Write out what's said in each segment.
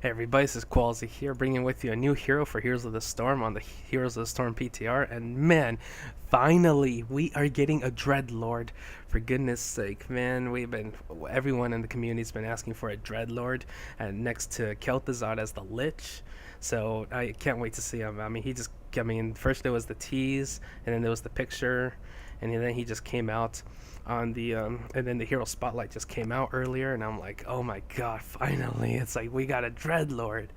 Hey everybody, this is Quality here, bringing with you a new hero for Heroes of the Storm on the Heroes of the Storm PTR. And man, finally, we are getting a Dreadlord. For goodness sake, man, everyone in the community's been asking for a Dreadlord, and next to Kel'Thuzad as the Lich. So I can't wait to see him. First there was the tease, and then there was the picture, and then he just came out on the and then the hero spotlight just came out earlier, and I'm like, oh my god, finally, it's like we got a Dreadlord,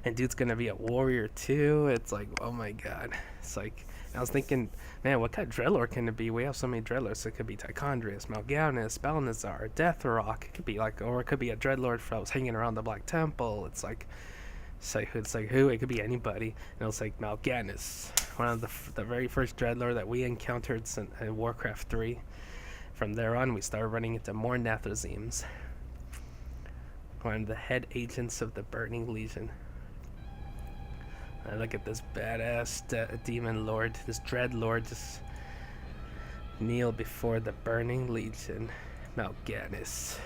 and dude's gonna be a warrior too. It's like, oh my god. It's like, I was thinking, man, what kind of Dreadlord can it be? We have so many Dreadlords. It could be Tichondrius, Mal'Ganis, Balnazzar, Deathrock. It could be like, or it could be a Dreadlord that was hanging around the Black Temple. It's like who? It could be anybody. And it was like Mal'Ganis, one of the very first Dreadlord that we encountered in Warcraft 3. From there on, we started running into more Nathazemes, one of the head agents of the Burning Legion. Look at this badass demon lord, this Dreadlord, just kneel before the Burning Legion. Mal'Ganis.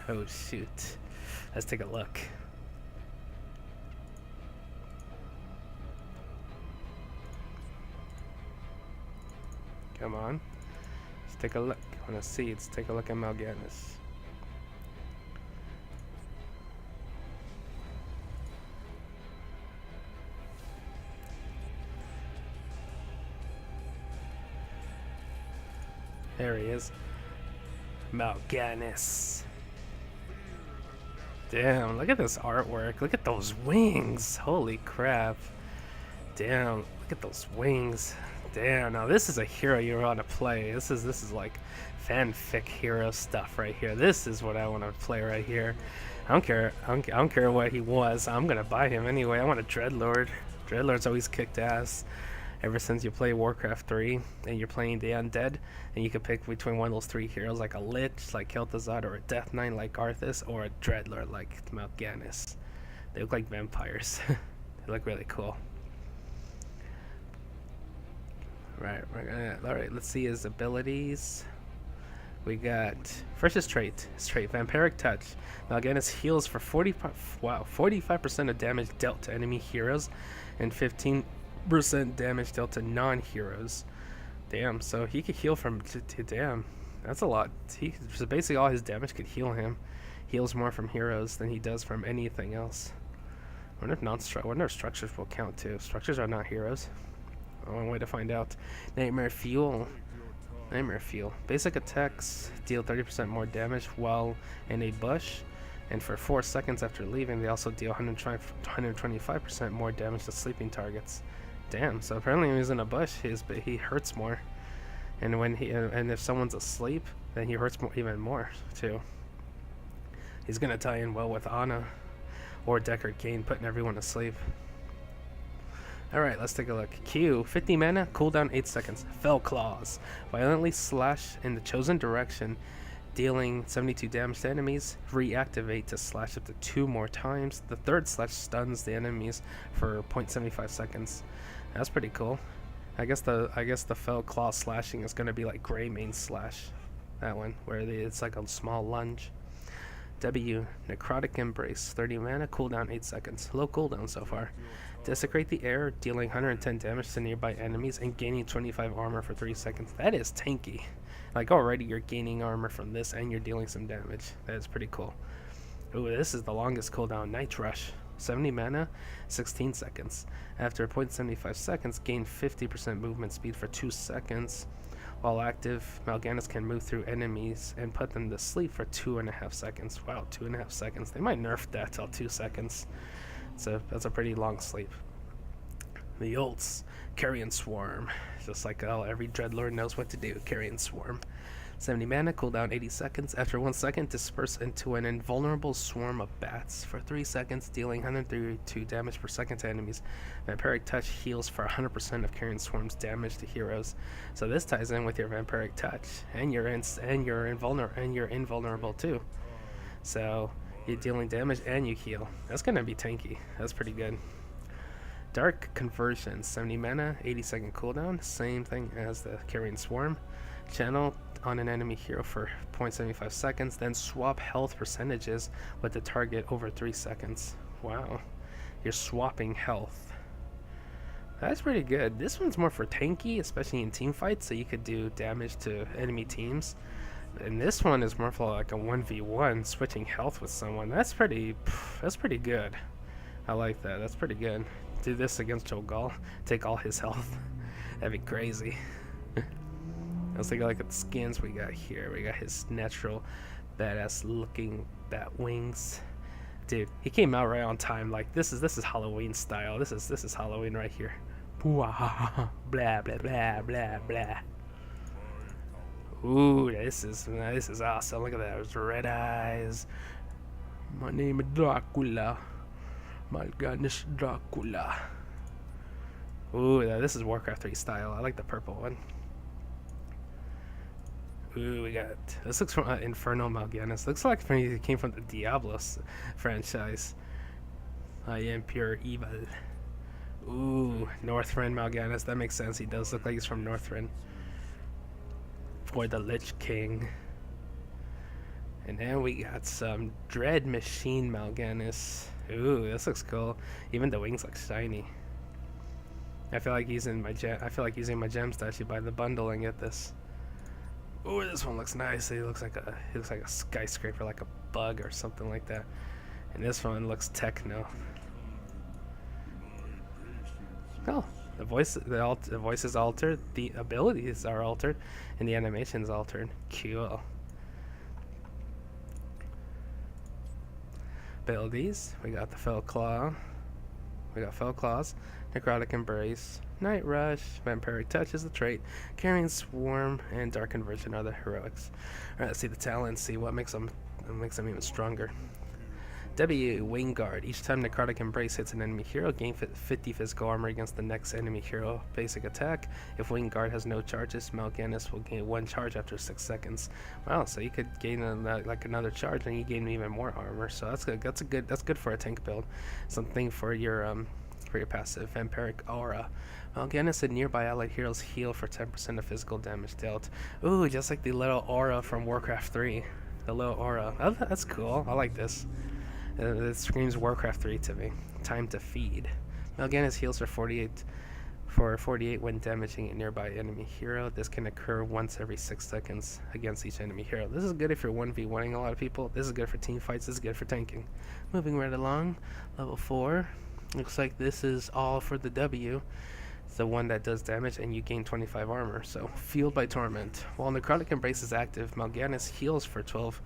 Oh shoot. Let's take a look. Come on. Let's take a look. I want to see. Let's take a look at Mal'Ganis. There he is. Mal'Ganis. Damn, look at this artwork. Look at those wings. Holy crap. Damn, look at those wings. Damn, now this is a hero you want to play. This is like fanfic hero stuff right here. This is what I want to play right here. I don't care what he was. I'm gonna buy him anyway. I want a Dreadlord. Dreadlord's always kicked ass. Ever since you play Warcraft 3 and you're playing the Undead, and you can pick between one of those three heroes, like a Lich, like Kel'Thuzad, or a Death Knight, like Arthas, or a Dreadlord, like Mal'Ganis. They look like vampires. They look really cool. Right, alright, let's see his abilities. We got, first his trait, Vampiric Touch. Mal'Ganis heals for 45% of damage dealt to enemy heroes, and 15% damage dealt to non-heroes. Damn, so he could heal from, damn, that's a lot. So basically all his damage could heal him. Heals more from heroes than he does from anything else. I wonder if structures will count too. Structures are not heroes. One way to find out. Nightmare Fuel. Basic attacks deal 30% more damage while in a bush, and for 4 seconds after leaving, they also deal 125% more damage to sleeping targets. Damn, so apparently when he's in a bush, he hurts more. And and if someone's asleep, then he hurts even more too. He's gonna tie in well with Ana or Deckard Cain, putting everyone to sleep. Alright, let's take a look. Q, 50 mana, cooldown 8 seconds. Fell Claws. Violently slash in the chosen direction, dealing 72 damage to enemies. Reactivate to slash up to 2 more times. The third slash stuns the enemies for 0.75 seconds. That's pretty cool. I guess the Fell Claw slashing is going to be like Greymane Slash. That one, where it's like a small lunge. W, Necrotic Embrace, 30 mana, cooldown 8 seconds. Low cooldown so far. Desecrate the air, dealing 110 damage to nearby enemies and gaining 25 armor for 3 seconds. That is tanky. Like, already you're gaining armor from this and you're dealing some damage. That is pretty cool. Ooh, this is the longest cooldown. Night Rush, 70 mana, 16 seconds. After 0.75 seconds, gain 50% movement speed for 2 seconds. While active, Mal'Ganis can move through enemies and put them to sleep for 2.5 seconds. Wow, 2.5 seconds. They might nerf that till 2 seconds. So that's a pretty long sleep. The ults, Carrion Swarm. Just like every Dreadlord knows what to do. Carrion Swarm. 70 mana, cooldown 80 seconds. After 1 second, disperse into an invulnerable swarm of bats for 3 seconds, dealing 132 damage per second to enemies. Vampiric Touch heals for 100% of Carrion Swarm's damage to heroes. So this ties in with your Vampiric Touch, and you're invulnerable too. So you're dealing damage and you heal. That's gonna be tanky. That's pretty good. Dark Conversion, 70 mana, 80-second cooldown. Same thing as the Carrion Swarm. Channel on an enemy hero for 0.75 seconds, then swap health percentages with the target over 3 seconds. Wow. You're swapping health. That's pretty good. This one's more for tanky, especially in team fights, so you could do damage to enemy teams. And this one is more for like a 1v1, switching health with someone. That's pretty good. I like that. That's pretty good. Do this against Cho'Gall. Take all his health. That'd be crazy. Let's take a look at the skins we got here. We got his natural, badass looking bat wings. Dude, he came out right on time. Like this is Halloween style. This is Halloween right here. Blah blah blah blah blah. Ooh, this is awesome. Look at that. There's red eyes. My name is Dracula. My god, is Dracula. Ooh, this is Warcraft 3 style. I like the purple one. Ooh, we got this looks from Inferno Mal'Ganis. Looks like it came from the Diablos franchise. I am pure evil. Ooh, Northrend Mal'Ganis. That makes sense. He does look like he's from Northrend. For the Lich King. And then we got some Dread Machine Mal'Ganis. Ooh, this looks cool. Even the wings look shiny. I feel like using my gems to actually buy the bundle and get this. Ooh, this one looks nice. He looks like a skyscraper, like a bug or something like that. And this one looks techno. Oh, the voice is altered, the abilities are altered, and the animation's altered. Cool. Abilities, we got the Fell Claw. We got Fell Claws, Necrotic Embrace, Night Rush, Vampiric Touch is the trait, Carrying Swarm, and Dark Conversion are the heroics. Alright, let's see the talents, see what makes them even stronger. W, Wing Guard. Each time Necrotic Embrace hits an enemy hero, gain 50 physical armor against the next enemy hero basic attack. If Wing Guard has no charges, Mal'Ganis will gain 1 charge after 6 seconds. Wow, so you could gain another charge and you gain even more armor. So that's good. That's good for a tank build. Something for your passive. Vampiric Aura. Mal'Ganis and nearby allied heroes heal for 10% of physical damage dealt. Ooh, just like the little aura from Warcraft 3. The little aura. Oh, that's cool. I like this. It screams Warcraft 3 to me. Time to feed. Mal'Ganis heals for 48 when damaging a nearby enemy hero. This can occur once every 6 seconds against each enemy hero. This is good if you're 1v1ing a lot of people. This is good for team fights. This is good for tanking. Moving right along. Level 4. Looks like this is all for the W. It's the one that does damage and you gain 25 armor. So, Fueled by Torment. While Necrotic Embrace is active, Mal'Ganis heals for 12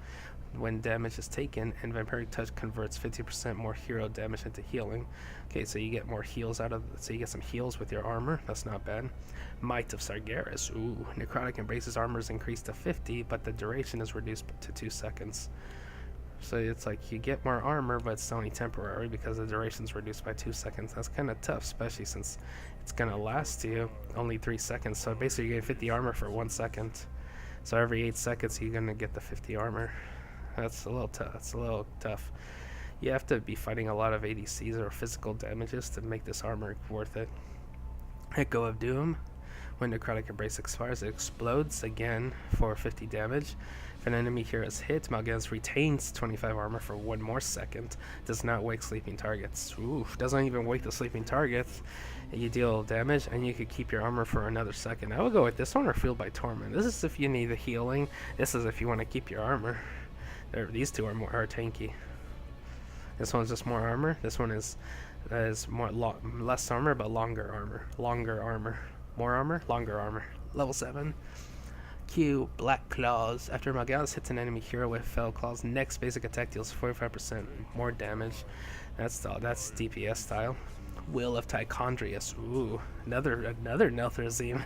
when damage is taken, and Vampiric Touch converts 50% more hero damage into healing. Okay, so you get more heals so you get some heals with your armor. That's not bad. Might of Sargeras. Ooh, Necrotic Embrace's armor is increased to 50, but the duration is reduced to 2 seconds. So it's like you get more armor, but it's only temporary because the duration's reduced by 2 seconds. That's kind of tough, especially since it's gonna last you only 3 seconds. So basically, you get 50 armor for 1 second. So every 8 seconds, you're gonna get the 50 armor. That's a little tough. That's a little tough. You have to be fighting a lot of ADCs or physical damages to make this armor worth it. Echo of Doom. When Necrotic Embrace expires, it explodes again for 50 damage. If an enemy hero is hit, Mal'Ganis retains 25 armor for 1 more second. Does not wake sleeping targets. Ooh, doesn't even wake the sleeping targets. You deal damage, and you could keep your armor for another second. I would go with this one or Fueled by Torment. This is if you need the healing. This is if you want to keep your armor. These two are tanky. This one's just more armor. This one is less armor but longer armor. More armor, longer armor. Level 7. Q, Black Claws. After Mal'Ganis hits an enemy hero with Fell Claws, next basic attack deals 45% more damage. That's DPS style. Will of Tichondrius. Ooh, another Nelthrazim.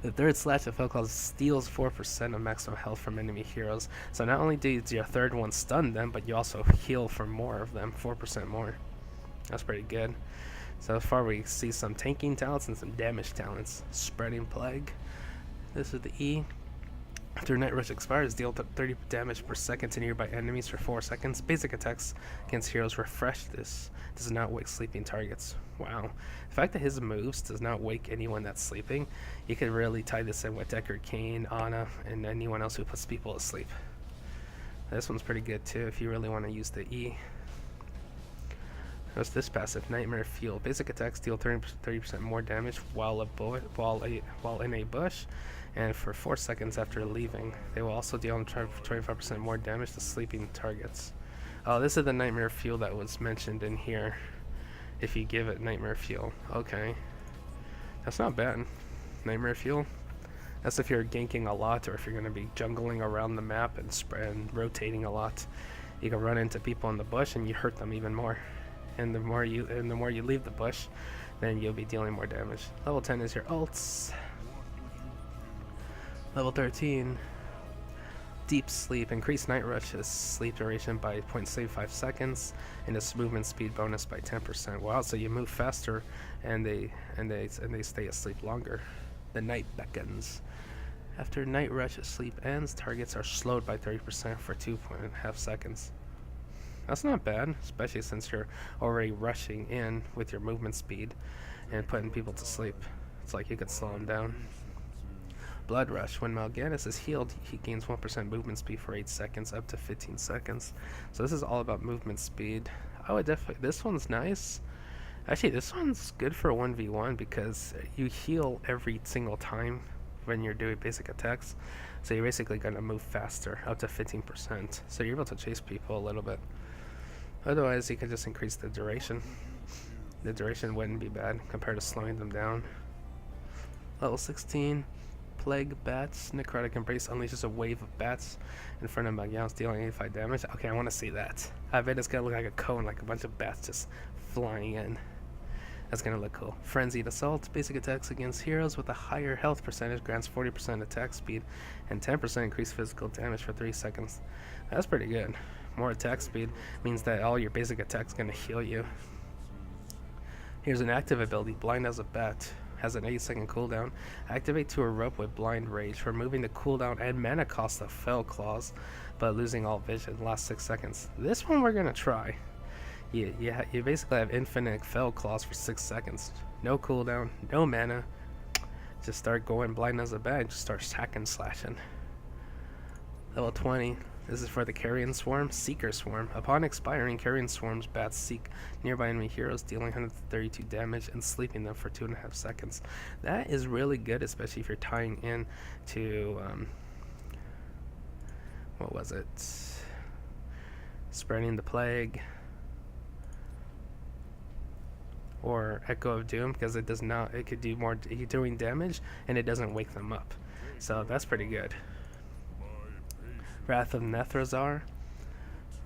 The third slash of Fell Claws steals 4% of maximum health from enemy heroes. So not only does your third one stun them, but you also heal for more of them, 4% more. That's pretty good. So far we see some tanking talents and some damage talents. Spreading Plague. This is the E. After Night Rush expires, deal 30 damage per second to nearby enemies for 4 seconds. Basic attacks against heroes refresh this. Does not wake sleeping targets. Wow. The fact that his moves does not wake anyone that's sleeping, you could really tie this in with Deckard Cain, Ana, and anyone else who puts people to sleep. This one's pretty good too if you really want to use the E. What's this passive? Nightmare Fuel. Basic attacks deal 30% more damage while in a bush, and for 4 seconds after leaving. They will also deal 25% more damage to sleeping targets. Oh, this is the Nightmare Fuel that was mentioned in here. If you give it Nightmare Fuel. Okay. That's not bad. Nightmare Fuel. That's if you're ganking a lot, or if you're going to be jungling around the map and rotating a lot. You can run into people in the bush and you hurt them even more. And the more you leave the bush, then you'll be dealing more damage. Level 10 is your ults. Level 13, Deep Sleep. Increase Night Rush's sleep duration by 0.75 seconds, and its movement speed bonus by 10%. Wow, so you move faster, and they stay asleep longer. The night beckons. After Night Rush's sleep ends, targets are slowed by 30% for 2.5 seconds. That's not bad, especially since you're already rushing in with your movement speed and putting people to sleep. It's like you could slow them down. Blood Rush. When Mal'Ganis is healed, he gains 1% movement speed for 8 seconds, up to 15 seconds. So this is all about movement speed. I would definitely... This one's nice. Actually, this one's good for 1v1 because you heal every single time when you're doing basic attacks. So you're basically going to move faster, up to 15%. So you're able to chase people a little bit. Otherwise, you could just increase the duration. The duration wouldn't be bad compared to slowing them down. Level 16. Plague Bats. Necrotic Embrace unleashes a wave of bats in front of Mal'Ganis, dealing 85 damage. Okay, I want to see that. I bet it's going to look like a cone, like a bunch of bats just flying in. That's going to look cool. Frenzied Assault. Basic attacks against heroes with a higher health percentage grants 40% attack speed and 10% increased physical damage for 3 seconds. That's pretty good. More attack speed means that all your basic attacks going to heal you. Here's an active ability, Blind as a Bat. Has an 8-second cooldown. Activate to erupt with Blind Rage, removing the cooldown and mana cost of Fell Claws, but losing all vision. Last 6 seconds. This one we're going to try. You basically have infinite Fell Claws for 6 seconds. No cooldown, no mana. Just start going Blind as a Bat and just start hacking slashing. Level 20. This is for the Carrion Swarm, Seeker Swarm. Upon expiring, Carrion Swarm's bats seek nearby enemy heroes, dealing 132 damage and sleeping them for 2.5 seconds. That is really good, especially if you're tying in to, what was it? Spreading the Plague. Or Echo of Doom, because it does not, it could do more, you're doing damage, and it doesn't wake them up. So that's pretty good. Wrath of Nethrozar.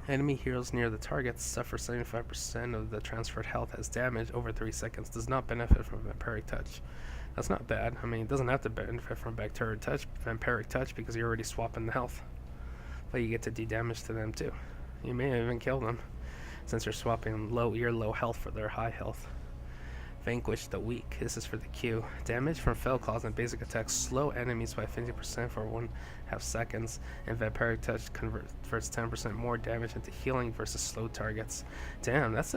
Enemy heroes near the target suffer 75% of the transferred health as damage over 3 seconds. Does not benefit from Vampiric Touch. That's not bad. I mean, it doesn't have to benefit from Vampiric Touch because you're already swapping the health. But you get to do damage to them too. You may even kill them since you're swapping your low health for their high health. Vanquish the Weak. This is for the Q. Damage from Fell Claws and basic attacks slow enemies by 50% for 1/2 seconds, and Vampiric Touch converts 10% more damage into healing versus slow targets. Damn, that's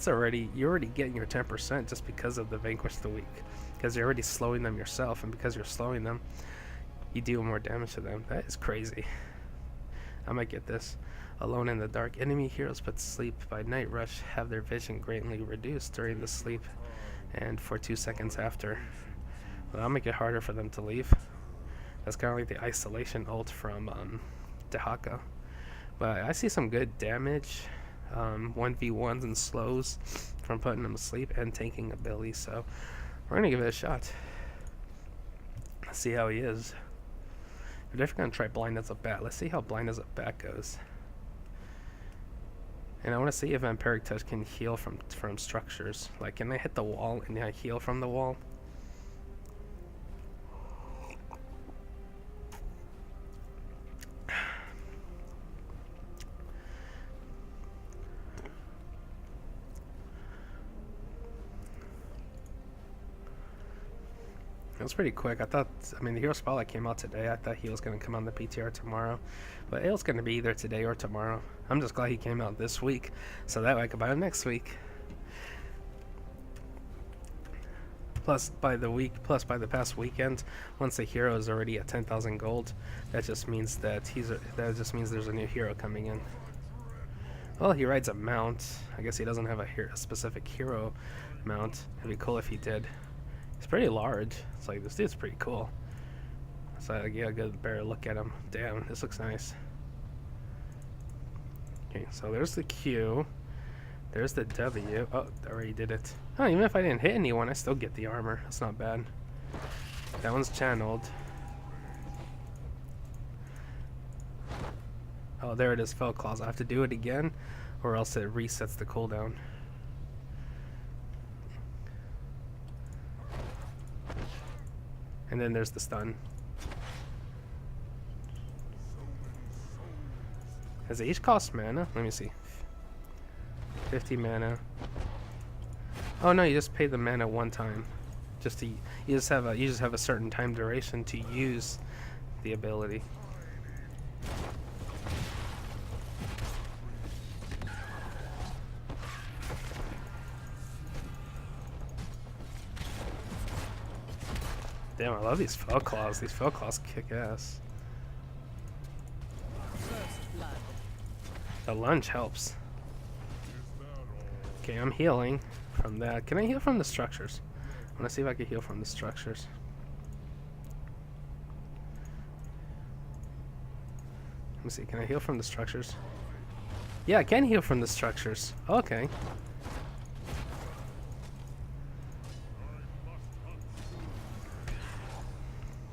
already, you're already getting your 10% just because of the Vanquish the Weak, because you're already slowing them yourself, and because you're slowing them, you deal more damage to them. That is crazy. I might get this. Alone in the Dark. Enemy heroes put to sleep by Night Rush have their vision greatly reduced during the sleep and for 2 seconds after. Well, that'll make it harder for them to leave. That's kind of like the isolation ult from Dehaka. But I see some good damage, 1v1s and slows from putting them to sleep and taking abilities, so we're going to give it a shot. See how he is. We're definitely going to try Blind as a Bat. Let's see how Blind as a Bat goes. And I want to see if Vampiric Touch can heal from structures. Like, can I hit the wall and I heal from the wall? It was pretty quick. I mean, the Hero Spotlight came out today. I thought he was going to come on the PTR tomorrow. But it was going to be either today or tomorrow. I'm just glad he came out this week, so that way I can buy him next week. Plus, by the past weekend, once the hero is already at 10,000 gold, that just means that there's a new hero coming in. Well, he rides a mount. I guess he doesn't have a specific hero mount. It'd be cool if he did. He's pretty large. It's like, this dude's pretty cool. So yeah, good better look at him. Damn, this looks nice. Okay, so there's the Q. There's the W. Oh, I already did it. Oh, even if I didn't hit anyone, I still get the armor. That's not bad. That one's channeled. Oh, there it is, Fell Claws. I have to do it again, or else it resets the cooldown. And then there's the stun. Does it each cost mana? Let me see. 50 mana. Oh no, you just pay the mana one time. You just have a certain time duration to use the ability. Damn, I love these Fell Claws. These Fell Claws kick ass. The lunge helps. Okay, I'm healing from that. Can I heal from the structures? I want to see if I can heal from the structures. Let me see, can I heal from the structures? Yeah, I can heal from the structures. Okay.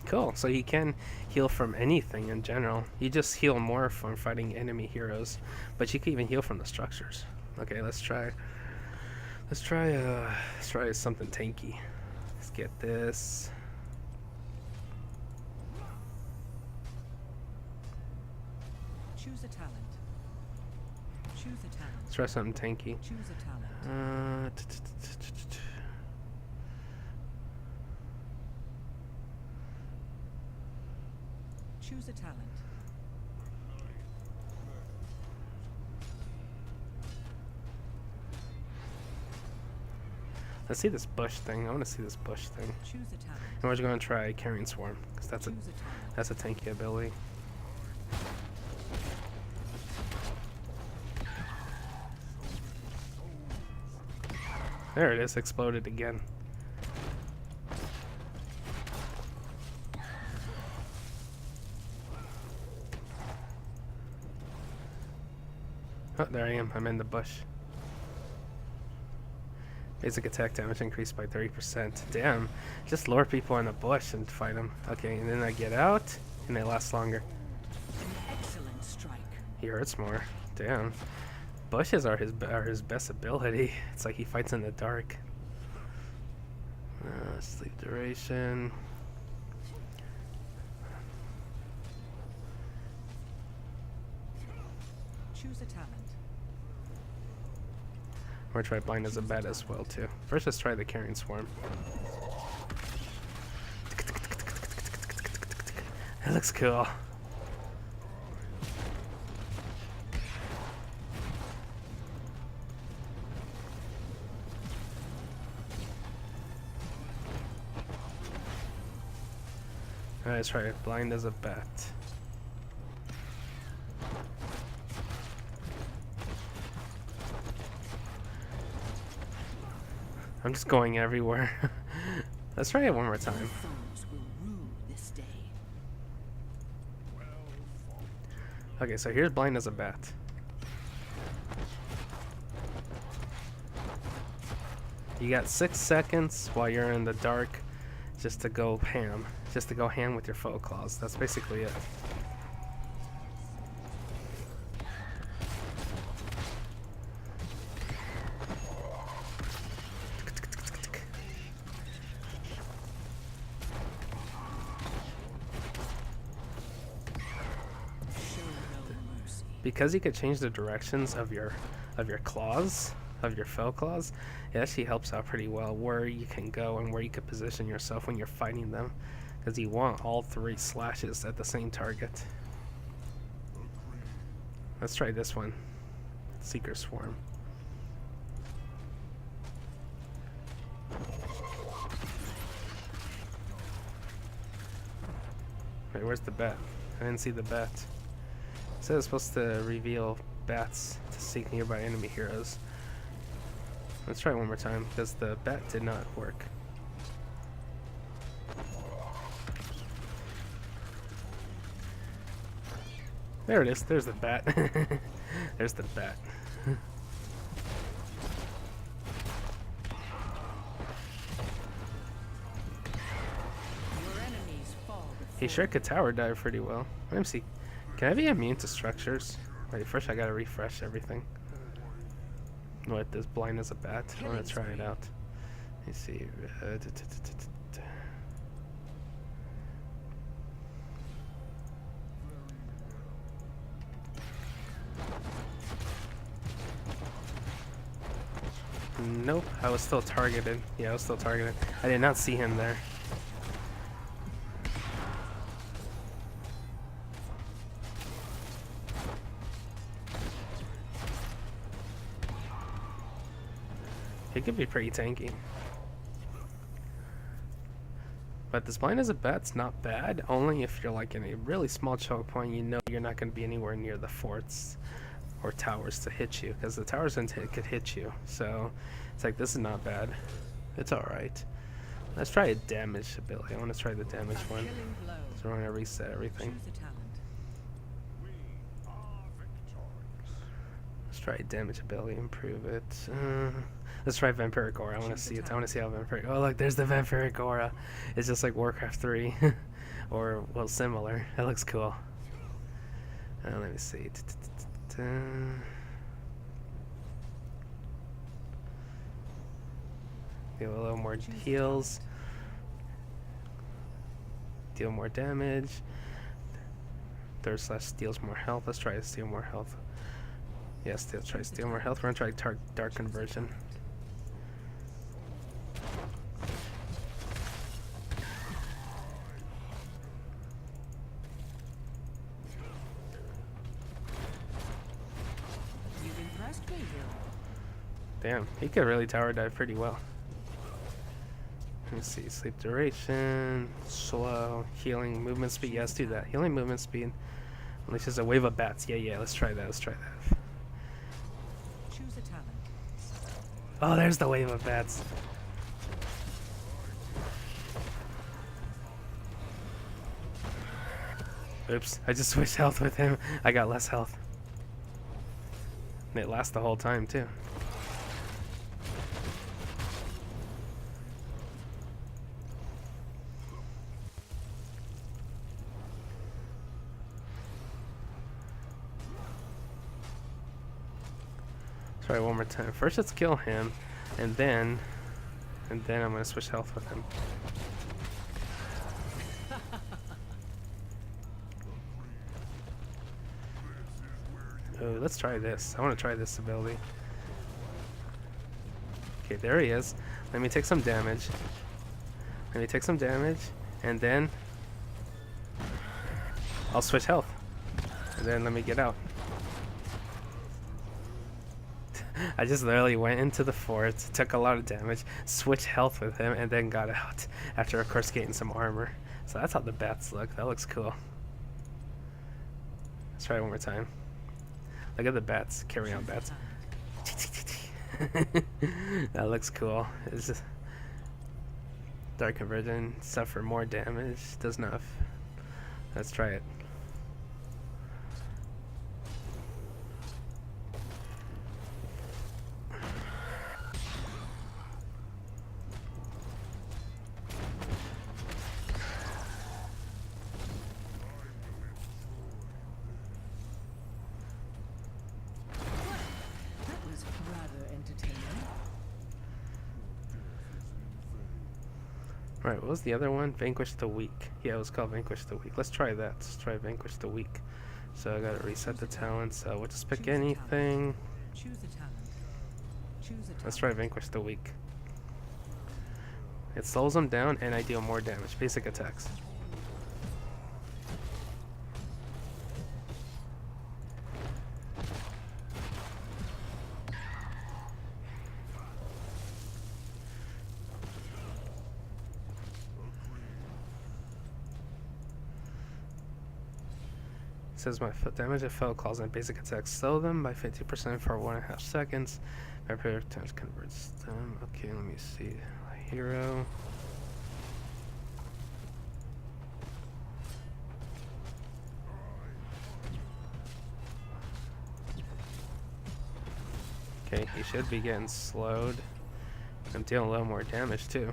Cool, so you can heal from anything in general. You just heal more from fighting enemy heroes, but you can even heal from the structures. Okay, let's try something tanky. Let's get this. Choose a talent. Choose a talent. Let's try something tanky. Choose a talent. Choose a talent. Let's see this bush thing. I want to see this bush thing. Choose a talent. And we're just gonna try Carrying Swarm, because that's a tanky ability. There it is, exploded again. Oh, there I am. I'm in the bush. Basic attack damage increased by 30%. Damn. Just lure people in the bush and fight them. Okay, and then I get out, and it lasts longer. Excellent strike. He hurts more. Damn. Bushes are his best ability. It's like he fights in the dark. Sleep duration. Choose a talent. Or try Blind as a Bat as well too. First, let's try the Carrying Swarm. That looks cool. Alright, let's try it. Blind as a Bat. I'm just going everywhere. Let's try it one more time. Foes will rue this day. Okay, so here's Blind as a Bat. You got 6 seconds while you're in the dark just to go ham. Just to go ham with your Fell Claws. That's basically it. Because you could change the directions of your claws, of your Fell Claws, it actually helps out pretty well where you can go and where you can position yourself when you're fighting them, because you want all 3 slashes at the same target. Let's try this one. Seeker Swarm. Wait, where's the bat? I didn't see the bat. It said it's supposed to reveal bats to to seek nearby enemy heroes. Let's try it one more time because the bat did not work. There it is. There's the bat. There's the bat. Your enemies fall He sure could tower dive pretty well. Let me see. Can I be immune to structures? Wait, first I gotta refresh everything. What, this blind as a bat? I wanna try it out. Let me see. Nope, I was still targeted. Yeah, I was still targeted. I did not see him there. He could be pretty tanky. But this blind as a bat's not bad, only if you're like in a really small choke point, you know you're not going to be anywhere near the forts or towers to hit you, because the towers could hit you. So it's like, this is not bad. It's alright. Let's try a damage ability. I want to try the damage one. killing blow. So we're going to reset everything. Choose a talent. Let's try damage ability, improve it. Let's try Vampiric Aura. I want to see it. I want to see how Vampiric. Oh, look, there's the Vampiric Aura. It's just like Warcraft 3, or well, similar. That looks cool. Let me see. Deal a little more heals. Deal more damage. Third slash deals more health. Let's try to steal more health. Yes, try to steal more health. We're gonna try dark conversion. You've impressed me, hero. Damn, he could really tower dive pretty well. Let me see, sleep duration, slow, healing, movement speed. Yeah, let's do that. Healing, movement speed. Unleashes a wave of bats. Yeah, let's try that. Let's try that. Choose a talent. Oh, there's the wave of bats. Oops, I just switched health with him. I got less health. And it lasts the whole time, too. Try one more time. First, let's kill him, and then I'm gonna switch health with him. Oh, let's try this. I want to try this ability. Okay, there he is. Let me take some damage. And then I'll switch health. And then let me get out. I just literally went into the fort, took a lot of damage, switched health with him, and then got out. After, of course, getting some armor. So that's how the bats look. That looks cool. Let's try it one more time. Look at the bats, carrying out bats. That looks cool. It's just dark conversion, suffer more damage, does enough. Let's try it. That was rather entertaining. Alright, what was the other one? Vanquish the Weak. Yeah, it was called Vanquish the Weak. Let's try that. Let's try Vanquish the Weak. So I gotta reset the talents. So we'll just pick anything. Choose a talent. Choose a talent. Let's try Vanquish the Weak. It slows them down and I deal more damage. Basic attacks. says my damage if foe calls in basic attacks, slow them by 50% for 1.5 seconds. Vampiric touch converts them. Okay, let me see. Hero. Okay, he should be getting slowed. I'm dealing a little more damage too.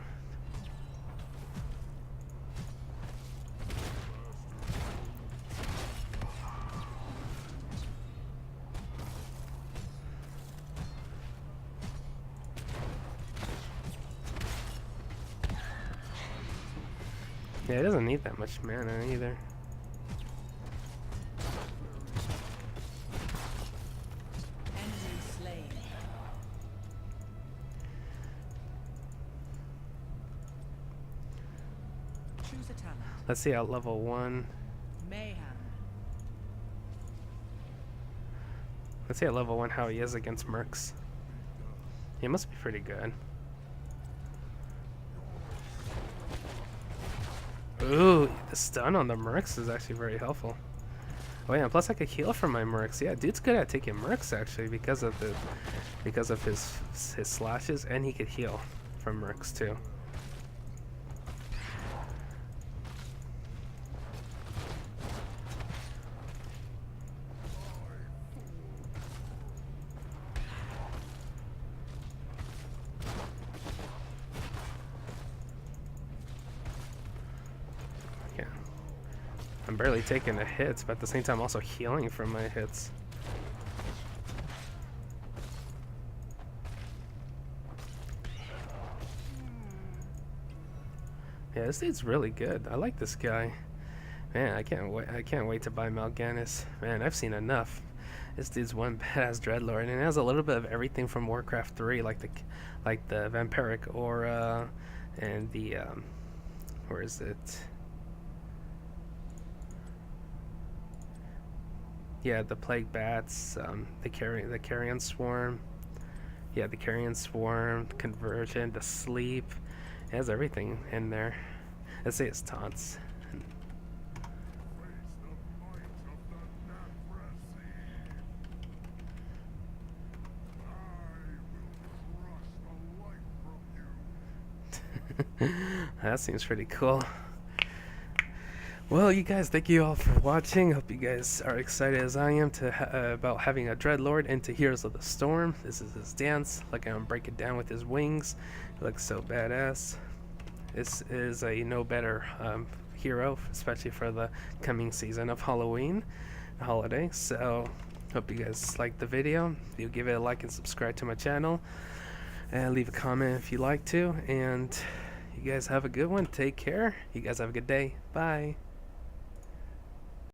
Yeah, it doesn't need that much mana either. Enemy slain. Choose a talent. Let's see at level 1. Mayhem. Let's see at level 1 how he is against mercs. He must be pretty good. Ooh, the stun on the mercs is actually very helpful. Oh yeah, plus I could heal from my mercs. Yeah, dude's good at taking mercs actually because of his slashes, and he could heal from mercs too. Yeah. I'm barely taking the hits, but at the same time also healing from my hits. Yeah, this dude's really good. I like this guy. Man, I can't wait to buy Mal'Ganis. Man, I've seen enough. This dude's one badass dreadlord, and it has a little bit of everything from Warcraft 3, like the vampiric aura and the where is it? Yeah, the plague bats, the carrion swarm. Yeah, the carrion swarm, conversion, the sleep. It has everything in there. Let's say it's taunts. That seems pretty cool. Well, you guys, thank you all for watching. Hope you guys are excited as I am to about having a Dreadlord into Heroes of the Storm. This is his dance. Look at him break it down with his wings. He looks so badass. This is a no better hero, especially for the coming season of Halloween holiday. So, hope you guys liked the video. You give it a like and subscribe to my channel, and leave a comment if you like to. And you guys have a good one. Take care. You guys have a good day. Bye.